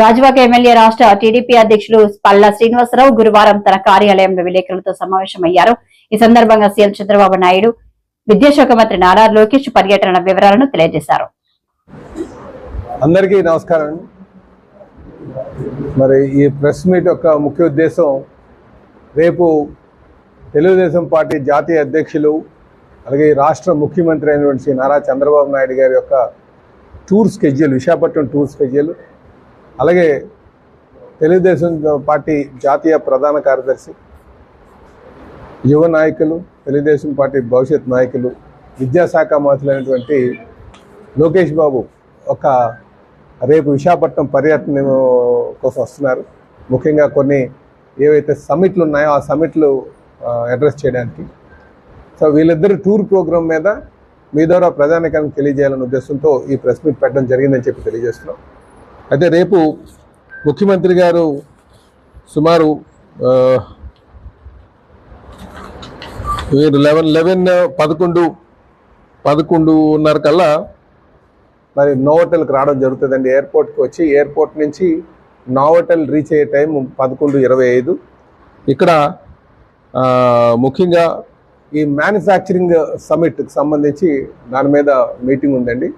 Gajuwaka MLA రాష్ట్ర TDP అధ్యక్షులు పల్లా శ్రీనివాసరావు గురువారం తన కార్యాలయంలో విలేకరులతో సమావేశమయ్యారు. ఈ సందర్భంగా సీఎం చంద్రబాబు నాయుడు, విద్యాశాఖ మంత్రి నారా లోకేష్ పర్యటన వివరాలను తెలియజేశారు. అందరికీ నమస్కారం. మరి ఈ ప్రెస్ మీట్ యొక్క ముఖ్య ఉద్దేశం రేపు తెలుగుదేశం పార్టీ జాతీయ అధ్యక్షులు అలాగే రాష్ట్ర ముఖ్యమంత్రి అయినటువంటి నారా చంద్రబాబు నాయుడు గారి యొక్క tour schedule, Visakhapatnam tour schedule, అలాగే తెలుగుదేశం పార్టీ జాతీయ ప్రధాన కార్యదర్శి, యువ నాయకులు, తెలుగుదేశం పార్టీ భవిష్యత్ నాయకులు, విద్యాశాఖ మంత్రులైనటువంటి లోకేష్ బాబు రేపు విశాఖపట్నం పర్యటన కోసం వస్తున్నారు. ముఖ్యంగా కొన్ని ఏవైతే సమిట్లు ఉన్నాయో ఆ సమిట్లు అడ్రస్ చేయడానికి. సో వీళ్ళిద్దరు టూర్ ప్రోగ్రాం మీద మీ ద్వారా ప్రజానికానికి తెలియజేయాలనే ఉద్దేశంతో ఈ ప్రెస్ మీట్ పెట్టడం జరిగిందని చెప్పి తెలియజేస్తున్నాం. అయితే రేపు ముఖ్యమంత్రి గారు సుమారు 11:30 కల్లా మరి నోవోటల్కి రావడం జరుగుతుందండి. ఎయిర్పోర్ట్కి వచ్చి ఎయిర్పోర్ట్ నుంచి నోవోటల్ రీచ్ అయ్యే టైం 11:25. ఇక్కడ ముఖ్యంగా ఈ మ్యానుఫ్యాక్చరింగ్ సమిట్కి సంబంధించి దాని మీద మీటింగ్ ఉందండి.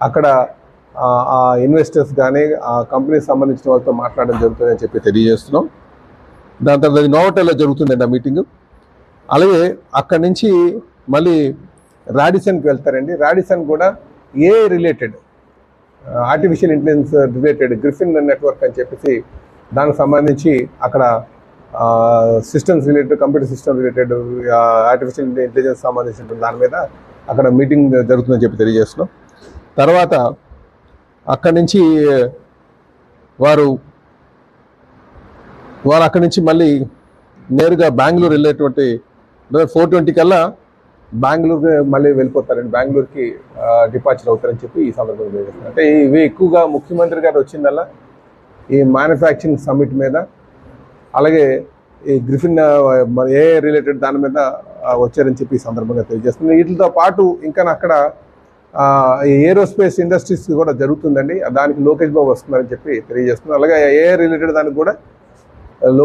అక్కడ ఆ ఇన్వెస్టర్స్ కానీ ఆ కంపెనీకి సంబంధించిన వాళ్ళతో మాట్లాడడం జరుగుతుందని చెప్పి తెలియజేస్తున్నాం. దాని తర్వాత నోవోటల్లో జరుగుతుందండి ఆ మీటింగు. అలాగే అక్కడి నుంచి మళ్ళీ రాడిసన్కి వెళ్తారండి. రాడిసన్ కూడా related artificial intelligence related Griffin network అని చెప్పేసి దానికి సంబంధించి అక్కడ systems related, computer system related, artificial intelligence సంబంధించిన దాని మీద అక్కడ మీటింగ్ జరుగుతుందని చెప్పి తెలియజేస్తున్నాం. తర్వాత అక్కడి నుంచి వారు అక్కడి నుంచి మళ్ళీ నేరుగా బెంగళూరు వెళ్ళేటువంటి 4:20 కల్లా బెంగళూరుకి మళ్ళీ వెళ్ళిపోతారండి. బెంగళూరుకి డిపార్చర్ అవుతారని చెప్పి ఈ సందర్భంగా తెలియజేస్తున్నారు. అంటే ఇవి ఎక్కువగా ముఖ్యమంత్రి గారు వచ్చిందల్లా ఈ మ్యానుఫ్యాక్చరింగ్ సమ్మిట్ మీద, అలాగే ఈ గ్రిఫిన్ రిలేటెడ్ దాని మీద వచ్చారని చెప్పి ఈ సందర్భంగా తెలియజేస్తుంది. వీటితో పాటు ఇంకా అక్కడ ఏరోస్పేస్ ఇండస్ట్రీస్ కూడా జరుగుతుందండి. దానికి లోకేష్ బాబు వస్తున్నారని చెప్పి తెలియజేస్తున్నారు. అలాగే రిలేటెడ్ దానికి కూడా